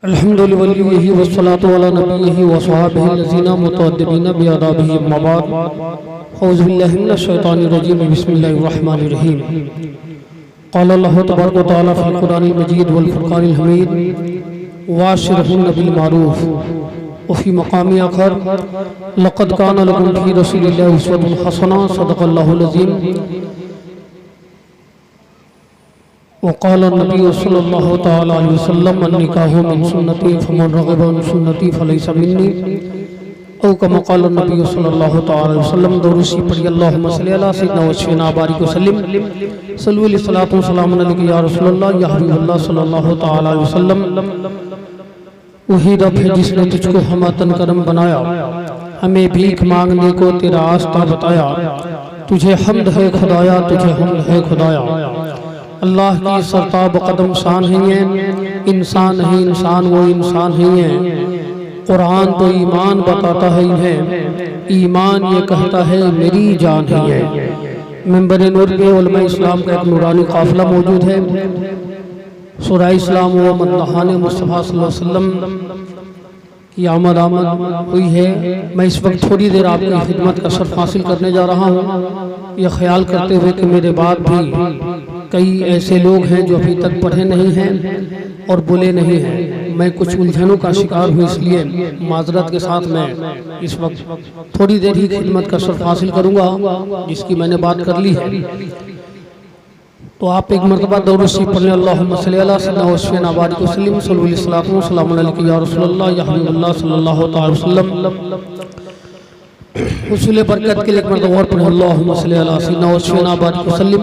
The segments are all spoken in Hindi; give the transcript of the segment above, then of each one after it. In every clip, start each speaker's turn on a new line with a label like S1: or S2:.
S1: अल्हम्दुलिल्लाहि वस्सलातु अला नबिय्यिहि व सहाबिहि लज़ीना मुतअद्दिबीना बिअदाबिहि अम्मा बाद औज़ु बिल्लाहि मिनश शैतानिर रजीम बिस्मिल्लाहिर रहमानिर रहीम क़ाल अल्लाहु तबारक व तआला फ़िल क़ुरआनिल मजीद वल फ़ुरक़ानिल हमीद वाशिरहुन्ना बिल मारूफ़ व फ़ी मक़ामि आख़र लक़द कान लकुम फ़ी रसूलिल्लाहि उस्वतुन हसना सदक़ल्लाहुल अज़ीम वक़ाल नबी सल्लल्लाहु तआला अलैहि वसल्लम अन्निकाहु मिन सुन्नती फमन रग़िबा अन सुन्नती फ़लैसा मिन्नी औ कमा क़ाल नबी सल्लल्लाहु तआला अलैहि वसल्लम। दुरूद पढ़िए अल्लाहुम्मा सल्लि अला सय्यिदिना व शफ़ीना बारिक वसल्लिम सल्लु अलैहि सलातु व सलामुन अलैका या रसूलल्लाह या हबीबल्लाह सल्लल्लाहु तआला अलैहि वसल्लम। वही रब है जिसने तुझको हमतन करम बनाया, हमें भीख मांगने को तेरा रास्ता बताया। तुझे हम्द है खुदाया, तुझे हम्द है खुदाया। अल्लाह की सरताब कदम शान ही है, इंसान नहीं इंसान वो इंसान ही है। कुरान तो ईमान बताता है इन्हें, ईमान ये कहता है मेरी जान ही है। मेंबर नूर के उलमा इस्लाम का एक नूरानी काफिला मौजूद है। सूरा इस्लाम व मदहान मुस्तफ़ा सल्लल्लाहु अलैहि वसल्लम की आमद हुई है। मैं इस वक्त थोड़ी देर आपकी खिदमत का शर्फ हासिल करने जा रहा हूँ, यह ख्याल करते हुए कि मेरे बाद भी कई ऐसे लोग हैं जो अभी तक पढ़े नहीं हैं और बोले नहीं हैं। मैं कुछ उलझनों का शिकार हूँ, इसलिए माजरत के साथ मैं इस वक्त थोड़ी देर ही खिदमत का शर्फ हासिल करूँगा जिसकी मैंने बात कर ली है। तो आप एक मरतबा दुरूद शरीफ पढ़ें अल्लाहुम्मा सल्लि अला सय्यिदिना व शफ़ीना बारिक वसल्लिम सल्लु अलैहि सलातु व सलामुन अलैका या रसूलल्लाह या हबीबल्लाह सल्लल्लाहु तआला अलैहि वसल्लम। हुसूल बरकत के लिए एक मरतबा और पढ़ें अल्लाहुम्मा सल्लि अला सय्यिदिना व शफ़ीना बारिक वसल्लिम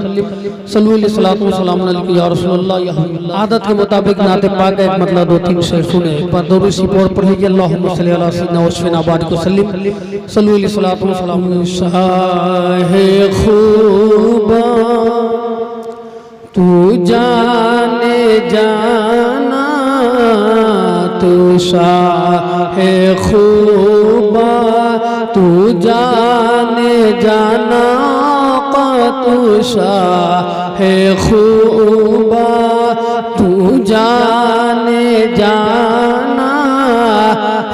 S1: सल्लु अलैहि सलातु व सलामुन अलैका या रसूलल्लाह या हबीबल्लाह। आदत के मुताबिक नाते पाक का एक मतलब दो तीन शेर सुने, एक बार दुरूद शरीफ और पढ़िए अल्लाहुम्मा सल्लि अला सय्यिदिना व शफ़ीना बारिक वसल्लिम सल्लु अलैहि सलातु व सलामुन शाहे खूबा तू जाने जाना, तू शाहे खूबा तू जाने जाना, तू शाहे खूबा तू जाने जाना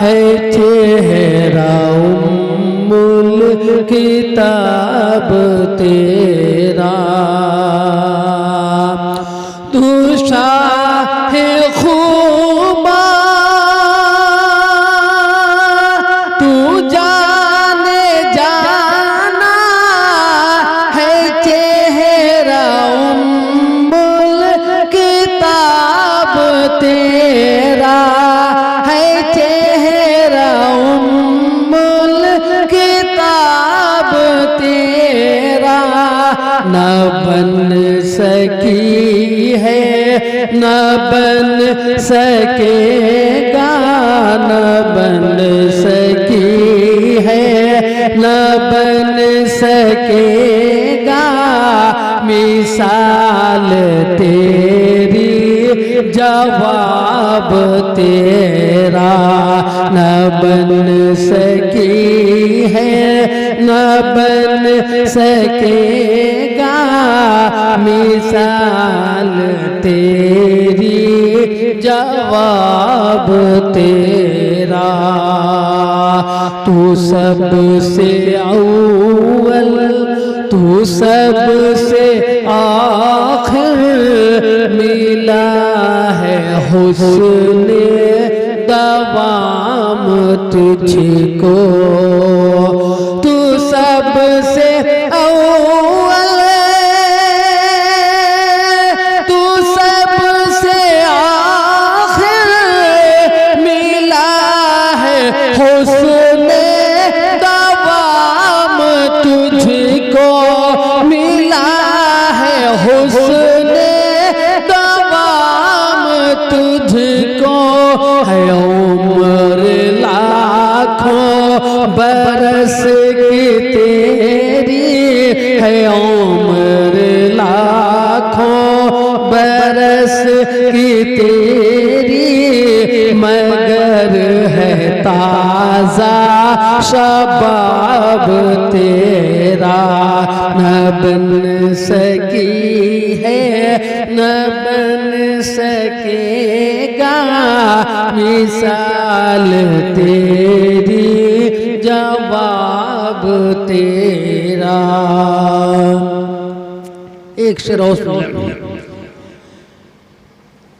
S1: है। चेहरा उम्मुल किताब तेरा, तू शाहे खूबा तू जाने जाना है। चेहरा उम्मुल किताब तेरा है, चेहरा उम्मुल किताब तेरा। न बन सकी है न बन सकेगा, न बन सकी है न बन सकेगा मिसाल तेरी, जवाब तेरा। न बन सकी है न बन सकेगा मिसाल तेरी, जवाब तेरा। तू सबसे अव्वल तू सबसे आखिर, मिला है हुस्न दवाम तुझको। तू सबसे बरस की तेरी है उम्र, लाखों बरस की तेरी, मगर है ताज़ा शबाब तेरा। न बन सकी है न बन सकेगा मिसाल तेरी जवाब तेरा। एक शेर और सुन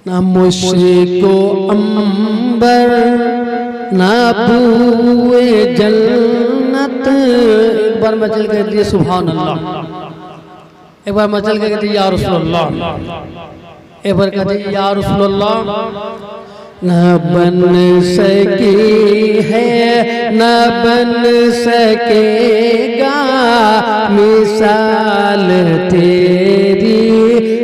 S1: ना मुझको अंबर ना बूए जन्नत। एक बार मचल के दिए सुभान अल्लाह, एक बार मचल के दिए या रसूलुल्लाह, एक बार कहते या रसूलुल्लाह। न बन सकी है न बन सकेगा मिसाल तेरी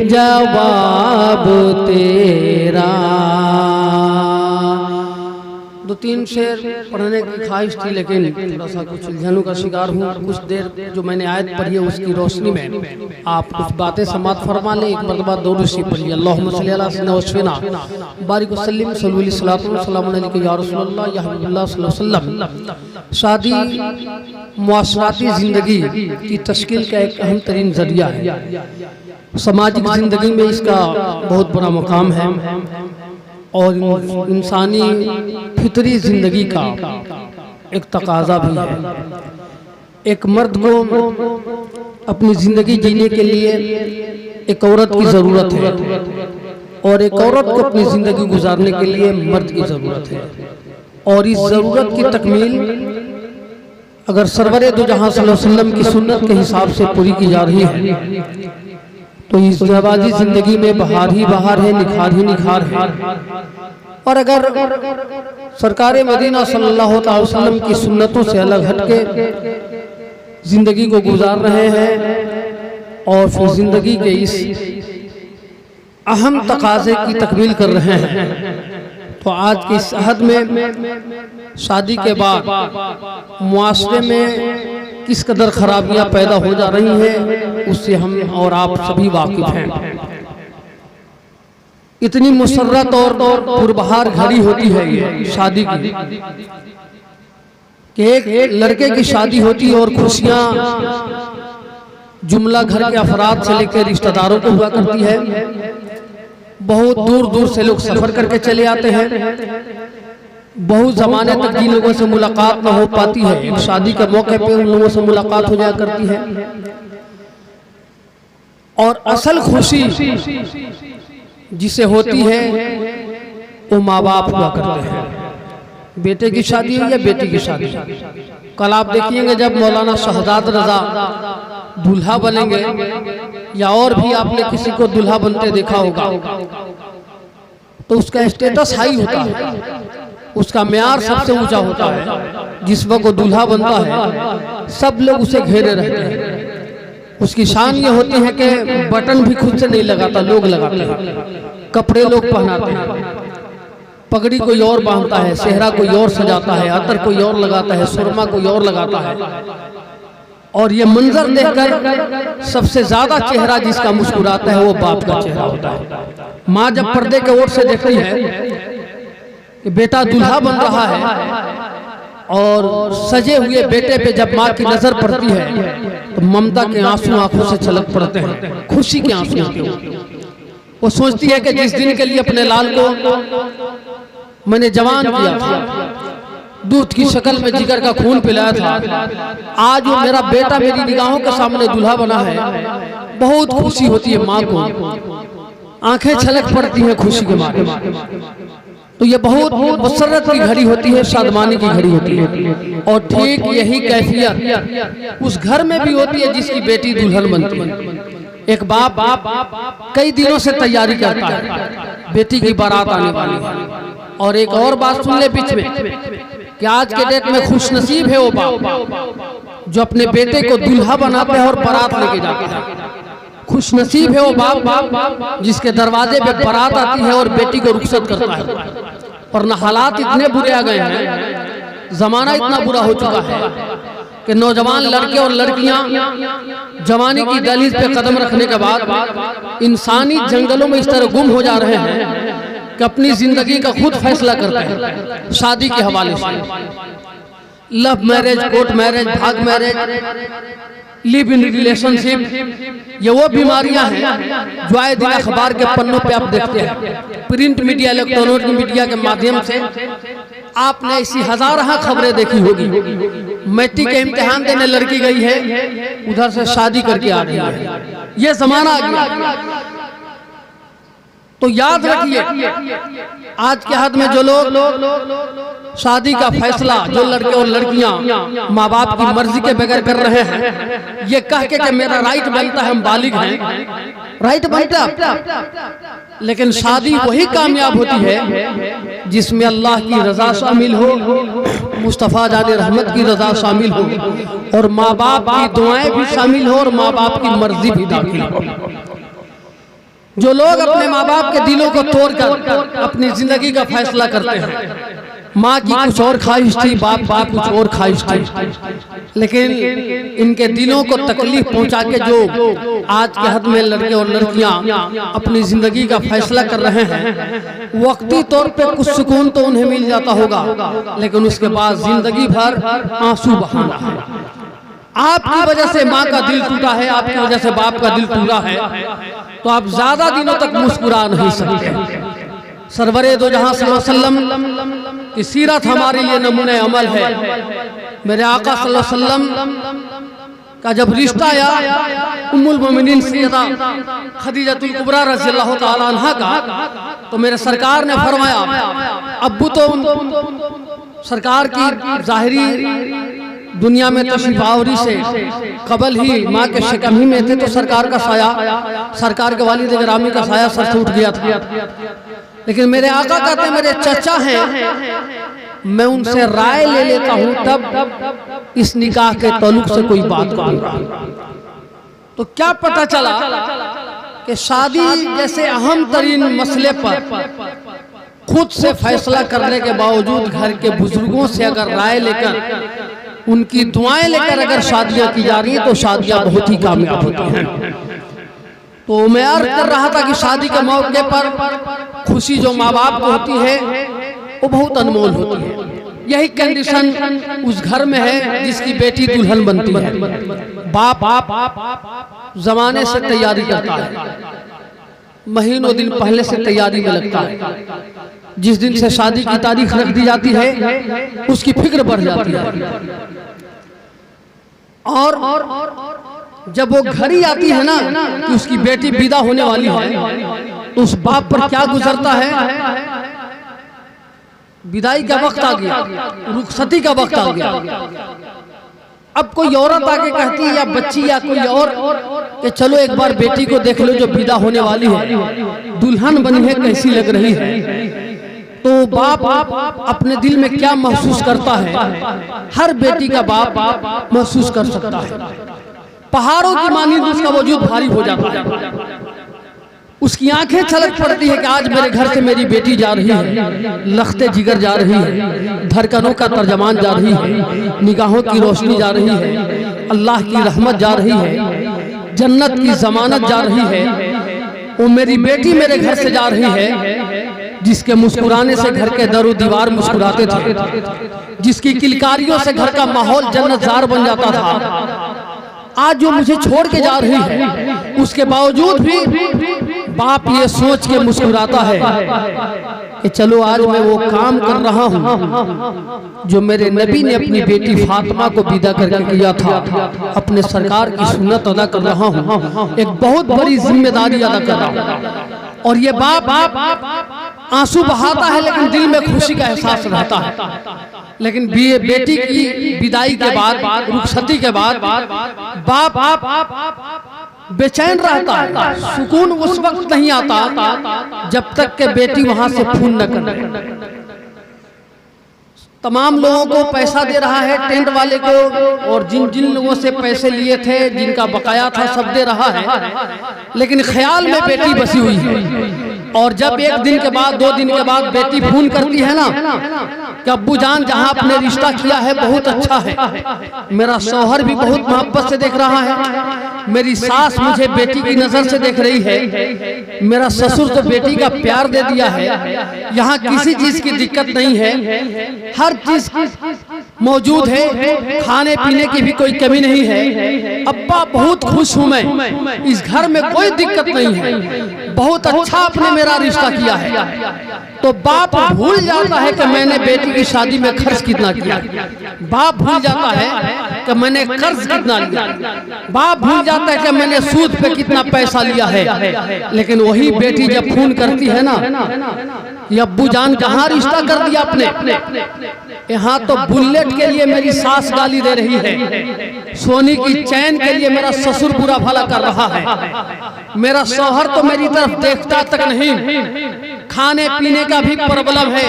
S1: जवाब तेरा। दो तीन शेर पढ़ने की ख्वाहिश थी लेकिन थोड़ा सा कुछ उलझनों का शिकार हूँ। कुछ देर जो मैंने आयत पढ़ी है उसकी रोशनी में आप कुछ बातें समाप्त फरमा लें। एक मरतबा दो रुसी पढ़िए अल्लाहुम्मा सल्ली अला सय्यिदना व सफ़ीना बारिक व सल्लिम सल्लल्लाहु अलैहि या रसूलल्लाह या हबीबल्लाह सल्लल्लाहु अलैहि वसल्लम। शादी मुआशराती ज़िंदगी की तश्कील का एक अहम तरीन ज़रिया है। सामाजिक ज़िंदगी में इसका बहुत बड़ा मकाम है और इंसानी फितरी जिंदगी का एक तकाजा भी है। एक मर्द को अपनी जिंदगी जीने के लिए एक औरत की ज़रूरत है और एक औरत को अपनी जिंदगी गुजारने के लिए मर्द की ज़रूरत है। और इस ज़रूरत की तकमील अगर सरवरे दो जहां सल्लल्लाहु अलैहि वसल्लम की सुन्नत के हिसाब से पूरी की जा रही है तो इस ज़वाजी जिंदगी में बहार ही बहार है, निखार ही निखार है। और अगर सरकार मदीना सल्लल्लाहु अलैहि वसल्लम की सुन्नतों से अलग हटके जिंदगी को गुजार रहे हैं और फिर जिंदगी के इस अहम तकाजे की तकमील कर रहे हैं तो आज की इस अहद में शादी के बाद मुआशरे में किस कदर खराबियां पैदा हो जा रही हैं उससे हम और आप सभी वाकिफ हैं। इतनी मुसर्रत और पुरबहार घड़ी होती है ये शादी की कि एक लड़के की शादी होती है और खुशियां जुमला घर के अफराद से लेकर रिश्तेदारों को हुआ करती है। बहुत दूर दूर से लोग सफर करके चले आते हैं। बहुत जमाने तक जिन लोगों से मुलाकात न हो पाती है एक शादी के मौके पे उन लोगों से मुलाकात हो जाया करती है। और असल खुशी जिसे होती है वो माँ बाप हुआ करते हैं। बेटे की शादी हो या बेटी की शादी। कल आप देखिएंगे जब मौलाना शहजाद रजा दूल्हा बनेंगे या और भी आपने किसी को दूल्हा बनते देखा होगा तो उसका स्टेटस हाई होता है, उसका म्यार सबसे ऊंचा होता है। जिस वक्त वो दूल्हा बनता है सब लोग उसे घेरे रहते हैं। उसकी शान ये होती है कि बटन भी खुद से नहीं लगाता, लोग लगाते हैं। कपड़े लोग पहनाते हैं, पगड़ी कोई और बांधता है, सेहरा कोई और सजाता है, अतर कोई और लगाता है, सुरमा कोई और लगाता है। और ये मंजर देखकर सबसे ज्यादा चेहरा जिसका मुस्कुराता है वो बाप का चेहरा होता है। माँ जब पर्दे के ओर से देखती है कि बेटा दूल्हा बन रहा है और सजे हुए बेटे पे जब माँ की नजर पड़ती है तो ममता के आंसू आंखों से छलक पड़ते हैं, खुशी के आंसू। वो सोचती है कि जिस दिन के लिए अपने लाल को मैंने जवान किया था, दूध की शक्ल में जिगर का खून पिलाया था, आज वो मेरा बेटा मेरी निगाहों के सामने दूल्हा बना है। बहुत खुशी होती है माँ को, आंखें छलक पड़ती हैं खुशी के मारे। तो ये बहुत मसरत की घड़ी होती है, शादमानी की घड़ी होती है। और ठीक यही कैफियत उस घर में भी होती है जिसकी बेटी दुल्हन बनती है। एक बाप कई दिनों से तैयारी करता है, बेटी की बारात आने वाली है। और एक और बात सुन ले बीच में कि आज के डेट में खुशनसीब है वो बाप जो अपने बेटे को दूल्हा बनाता है और बारात लेके जाता है। खुशनसीब है वो बाप जिसके दरवाजे पे बारात आती है और बेटी को रुखसत करता है। पर न हालात इतने बुरे आ गए हैं, जमाना इतना बुरा हो चुका है कि नौजवान लड़के और लड़कियां जवानी की दहलीज पे कदम रखने के बाद इंसानी जंगलों में इस तरह गुम हो जा रहे हैं कि अपनी जिंदगी का खुद फैसला करते हैं शादी के हवाले से। लव मैरिज, कोर्ट मैरिज, भाग मैरिज, लिव इन रिलेशनशिप, ये वो बीमारियां हैं जो आए दिन अखबार के पन्नों पे आप देखते हैं। प्रिंट मीडिया, इलेक्ट्रॉनिक मीडिया के माध्यम से आपने ऐसी हजारों खबरें देखी होगी। मैट्रिक के इम्तिहान देने लड़की गई है, उधर से शादी करके आ रही है। ये जमाना आ गया। तो याद रखिए, आज के हाथ में जो लोग शादी का फैसला, जो लड़के और लड़कियां माँ बाप की मर्जी के बगैर कर रहे हैं, ये कह के कि मेरा राइट बनता है, हम बालिग हैं, राइट बनता, लेकिन शादी वही कामयाब होती है जिसमें अल्लाह की रजा शामिल हो, मुस्तफ़ा जाने रहमत की रजा शामिल हो, और माँ बाप की दुआएं भी शामिल हो, और माँ बाप की मर्जी भी दाखिल हो। जो लोग अपने माँ बाप के दिलों को तोड़कर अपनी जिंदगी का फैसला करते हैं, माँ की कुछ और ख्वाहिश थी, बाप कुछ और ख्वाहिश थी, लेकिन इनके दिलों को तकलीफ पहुंचा के जो आज के हद में लड़के और लड़कियां अपनी जिंदगी का फैसला कर रहे हैं, वक्ती तौर पे कुछ सुकून तो उन्हें मिल जाता होगा, लेकिन उसके बाद जिंदगी भर आंसू बहाना है। आपकी वजह से माँ का दिल टूटा है, आपकी वजह से बाप का दिल टूटा है, तो आप ज्यादा दिनों तक मुस्कुरा नहीं सकते। सरवरे दो जहां सल्लल्लाहु अलैहि वसल्लम की सीरत हमारे लिए नमूने अमल है। मेरे आका सल्लल्लाहु अलैहि वसल्लम का जब रिश्ता आया उम्मुल मोमिनीन सैयदा खदीजतुल कुबरा रज़ियल्लाहु ताला अन्हा का, तो मेरे सरकार ने फरमाया, अब्बू तो सरकार की जाहिरी दुनिया में तशरीफ आवरी से कबल ही माँ के शिकम ही में थे, तो सरकार का साया, सरकार के वालिद गिरामी का साया सर से उठ गया था। लेकिन मेरे आका कहते मेरे चचा हैं, मैं उनसे राय ले लेता हूँ तब इस निकाह के ताल्लुक से कोई बात करूंगा। तो क्या पता चला कि शादी जैसे अहम तरीन मसले पर खुद से फैसला करने के बावजूद घर के बुजुर्गों से अगर राय लेकर, उनकी दुआएं लेकर अगर शादियां की जा रही है, तो शादियां बहुत ही कामयाब होती हैं। तो मैं अर्ज कर रहा था कि शादी के मौके पर खुशी जो माँ बाप को होती है वो बहुत अनमोल होती है। यही कंडीशन उस घर में है जिसकी बेटी दुल्हन बनती है। बाप जमाने से तैयारी करता है, महीनों दिन पहले से तैयारी में लगता है। जिस दिन से शादी की तारीख रख दी जाती है, उसकी फिक्र बढ़ जाती है। और जब वो घड़ी आती है ना कि उसकी बेटी विदा होने वाली है, तो उस बाप पर क्या गुजरता है। विदाई का वक्त आ गया, रुखसती का वक्त आ गया। अब कोई औरत आके कहती है, या बच्ची या कोई और, कि चलो एक बार बेटी को देख लो जो विदा होने वाली है, दुल्हन बनी है, कैसी लग रही है। तो बाप अपने दिल में क्या महसूस करता है, हर बेटी का बाप महसूस कर सकता है। पहाड़ों की मानिंद उसका वजूद भारी हो जाता है। उसकी आंखें छलक पड़ती है कि आज मेरे घर से मेरी बेटी जा रही है, लख्ते जिगर जा रही है, धड़कनों का तर्जमान जा रही है, निगाहों की रोशनी जा रही है, अल्लाह की रहमत जा रही है, जन्नत की जमानत जा रही है। वो मेरी बेटी मेरे घर से जा रही है, जिसके मुस्कुराने से घर के दरो दीवार मुस्कुराते थे, जिसकी किलकारियों से घर का माहौल जन्नतजार बन जाता था। आज जो मुझे छोड़ के जा रही है, उसके बावजूद भी बाप ये सोच के मुस्कुराता है कि चलो आज मैं वो काम कर रहा हूँ जो मेरे नबी ने अपनी बेटी फातिमा को विदा करके किया था। अपने सरकार की सुन्नत अदा कर रहा हूँ, एक बहुत बड़ी जिम्मेदारी अदा कर रहा हूँ। और ये बाप आंसू बहाता है, लेकिन दिल में खुशी का एहसास रहता है। लेकिन बेटी की विदाई के बाद, रुखसती के बाद, बाप बेचैन रहता है। सुकून उस वक्त नहीं आता जब तक के बेटी वहां से फोन न करे। तमाम लोगों को पैसा दे रहा है, टेंट वाले को, और जिन जिन लोगों से पैसे लिए थे, जिनका बकाया था, सब दे रहा है, लेकिन ख्याल में बेटी बसी हुई है। और जब एक दिन के बाद 2 दिन के बाद बेटी फोन करती है ना कि अब्बू जान जहाँ आपने रिश्ता किया है बहुत अच्छा है, मेरा शौहर भी बहुत मोहब्बत से देख रहा है, मेरी सास मुझे बेटी की नजर से देख रही है, मेरा ससुर तो बेटी का प्यार दे दिया है, यहाँ किसी चीज की दिक्कत नहीं है, हर चीज मौजूद है, खाने पीने की भी कोई कमी नहीं है, अब्बा बहुत खुश हूँ मैं, इस घर में कोई दिक्कत नहीं है, बहुत अच्छा आपने मेरा रिश्ता किया है। तो बाप भूल जाता है कि मैंने बेटी की शादी में खर्च कितना किया, बाप भूल जाता है कि मैंने कर्ज कितना लिया, बाप भूल जाता है कि मैंने सूद पे कितना पैसा लिया है। लेकिन वही बेटी जब फोन करती है ना, ये अब्बू जान कहाँ रिश्ता कर दिया आपने, यहाँ तो बुलेट के लिए मेरी सास गाली दे रही है, सोने की चैन के लिए मेरा ससुर बुरा भला कर रहा है, मेरा शौहर तो मेरी तरफ देखता तक नहीं, खाने पीने का भी प्रॉब्लम है,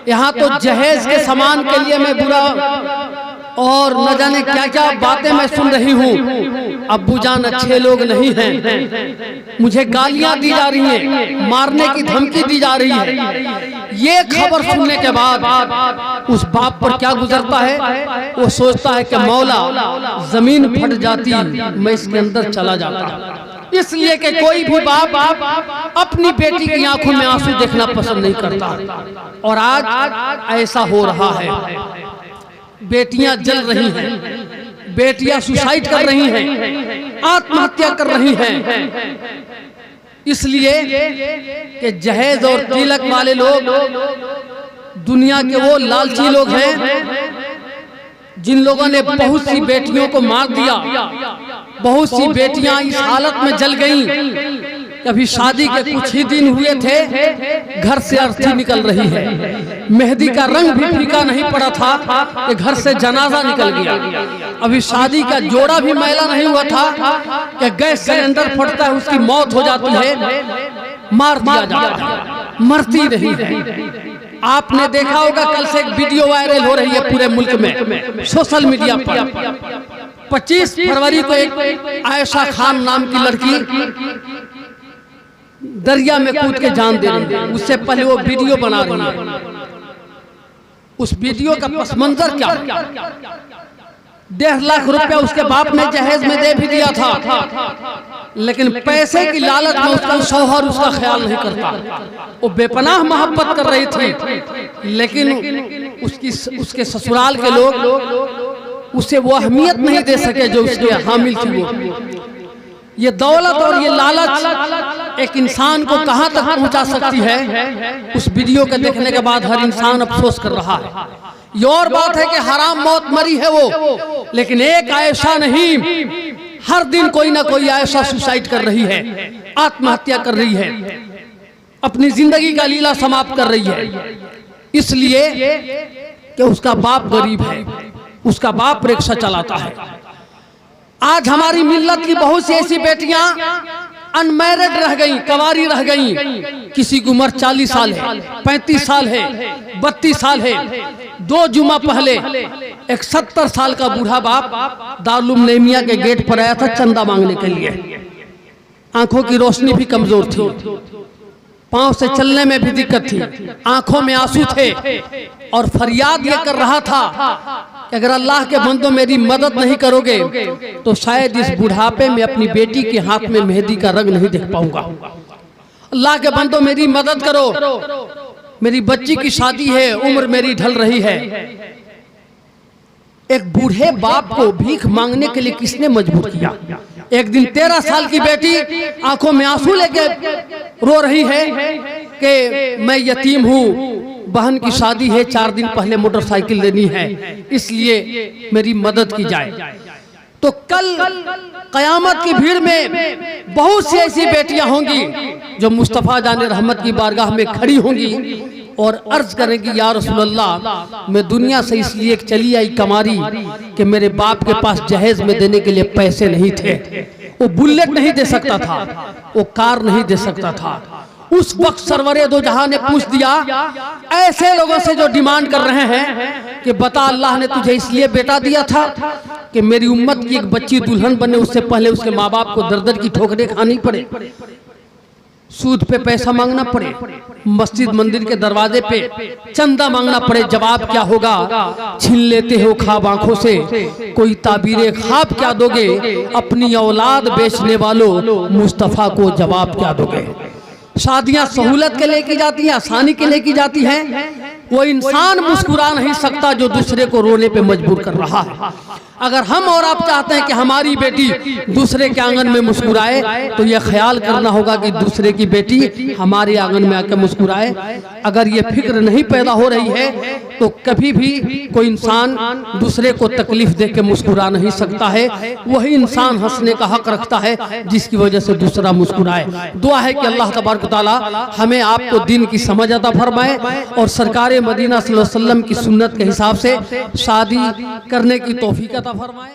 S1: यहाँ तो जहेज के सामान के लिए मैं बुरा और न जाने क्या क्या बातें मैं सुन रही हूँ। अब्बू जान अच्छे लोग नहीं हैं, मुझे गालियां दी जा रही हैं, मारने की धमकी दी जा रही है। ये खबर सुनने के बाद उस बाप पर क्या गुजरता है, वो सोचता है कि मौला जमीन फट जाती मैं इसके अंदर चला जाता। इसलिए कि कोई भी बाप अपनी बेटी की आंखों में आंसू देखना पसंद नहीं करता। और आज ऐसा हो रहा है, बेटियां जल रही हैं, बेटियां सुसाइड कर रही हैं, आत्महत्या कर रही हैं, इसलिए कि जहेज और तिलक वाले लोग दुनिया के वो लालची लोग हैं जिन लोगों ने बहुत सी बेटियों को मार दिया, बहुत सी बेटियां इस हालत में जल गईं। कभी शादी के कुछ ही दिन हुए थे, घर से अर्थी निकल रही है, मेहंदी का रंग भी फीका नहीं पड़ा था कि घर से जनाजा निकल गया। अभी शादी का जोड़ा भी मैला नहीं हुआ था कि गैस सिलेंडर फटता है, उसकी मौत हो जाती है, मार दिया जाता है, मरती रही है। आपने देखा होगा कल से एक वीडियो वायरल हो रही है पूरे मुल्क में सोशल मीडिया पर। 25 फरवरी को एक आयशा खान नाम की लड़की दरिया में कूद के जान दे रही है, उससे पहले वो वीडियो बना रही है। उस वीडियो का पस मंजर क्या, 1.5 लाख रुपया उसके बाप ने जहेज में दे भी दिया था, लेकिन पैसे की लालच में उसका शौहर उसका ख्याल नहीं करता। वो बेपनाह मोहब्बत कर रही थी, लेकिन उसके ससुराल के लोग उसे वो अहमियत नहीं दे सके जो उसके हामिल थी। वो ये दौलत और ये लालच एक इंसान को कहां तक पहुंचा सकती है, उस वीडियो के देखने के बाद हर इंसान अफसोस कर रहा है। ये और बात है कि हराम मौत मरी है वो, लेकिन एक आयशा नहीं, हर दिन कोई ना कोई आयशा सुसाइड कर रही है, आत्महत्या कर रही है, अपनी जिंदगी का लीला समाप्त कर रही है, इसलिए कि उसका बाप गरीब है, उसका बाप रिक्शा चलाता है। आज हमारी मिल्लत की बहुत सी ऐसी बेटियां अनमैरिड रह गई, कवारी रह गई, किसी की उम्र 40 साल है, 35 साल है, 32 साल है। 2 जुमा पहले एक 70 साल का बूढ़ा बाप दारुल नेमिया के गेट पर आया था चंदा मांगने के लिए। आंखों की रोशनी भी कमजोर थी, पांव से चलने में भी दिक्कत थी, आंखों में आंसू थे, और फरियाद ये कर रहा था कि अगर अल्लाह के बंदों मेरी मदद नहीं करोगे तो शायद इस बुढ़ापे में अपनी बेटी के हाथ में मेहंदी का रंग नहीं देख पाऊंगा। अल्लाह के बंदों मेरी मदद करो, मेरी बच्ची की शादी है, उम्र मेरी ढल रही है। एक बूढ़े बाप को भीख मांगने के लिए किसने मजबूर किया? एक दिन 13 साल की बेटी आंखों में आंसू लेके रो रही है कि मैं यतीम हूँ, बहन की शादी है, 4 दिन पहले मोटरसाइकिल लेनी है, इसलिए मेरी मदद की जाए। तो कल कयामत की भीड़ में बहुत सी ऐसी बेटियां होंगी जो मुस्तफ़ा जाने रहमत की बारगाह में खड़ी होंगी और अर्ज करेंगी, या रसूलल्लाह मैं दुनिया से इसलिए चली आई कमारी कि मेरे बाप के पास जहेज में देने के लिए पैसे नहीं थे, वो बुलेट नहीं दे सकता था, वो कार नहीं दे सकता था। उस वक्त सरवरे दो जहां ने पूछ दिया ऐसे लोगों से जो डिमांड कर रहे हैं कि बता अल्लाह ने तुझे इसलिए बेटा दिया था कि मेरी उम्मत की एक बच्ची दुल्हन बने, उससे पहले उसके माँ बाप को दर दर की ठोकरें खानी पड़े। सूद पे पैसा मांगना पड़े, मस्जिद मंदिर के दरवाजे पे चंदा मांगना पड़े, जवाब क्या होगा? छीन लेते हो ख्वाब आंखों से, कोई ताबीरे ख्वाब क्या दोगे? अपनी औलाद बेचने वालों मुस्तफ़ा को जवाब क्या दोगे? शादियां सहूलत के लिए की जाती हैं, आसानी के लिए की जाती हैं। वो इंसान मुस्कुरा नहीं सकता जो दूसरे को रोने पे मजबूर कर रहा है। अगर हम और आप चाहते हैं कि हमारी बेटी दूसरे के आंगन में मुस्कुराए, तो यह ख्याल करना होगा कि दूसरे की बेटी हमारे आंगन में आकर मुस्कुराए। अगर ये फिक्र नहीं पैदा हो रही है तो कभी भी कोई इंसान दूसरे को तकलीफ दे के मुस्कुरा नहीं सकता है। वही इंसान हंसने का हक रखता है जिसकी वजह से दूसरा मुस्कुराए। दुआ है कि अल्लाह तबारक तआला हमें आपको दीन की समझ अता फरमाए और सरकार मदीना सल्लल्लाहु अलैहि वसल्लम की सुन्नत के हिसाब से शादी करने की तौफीक अता फरमाए।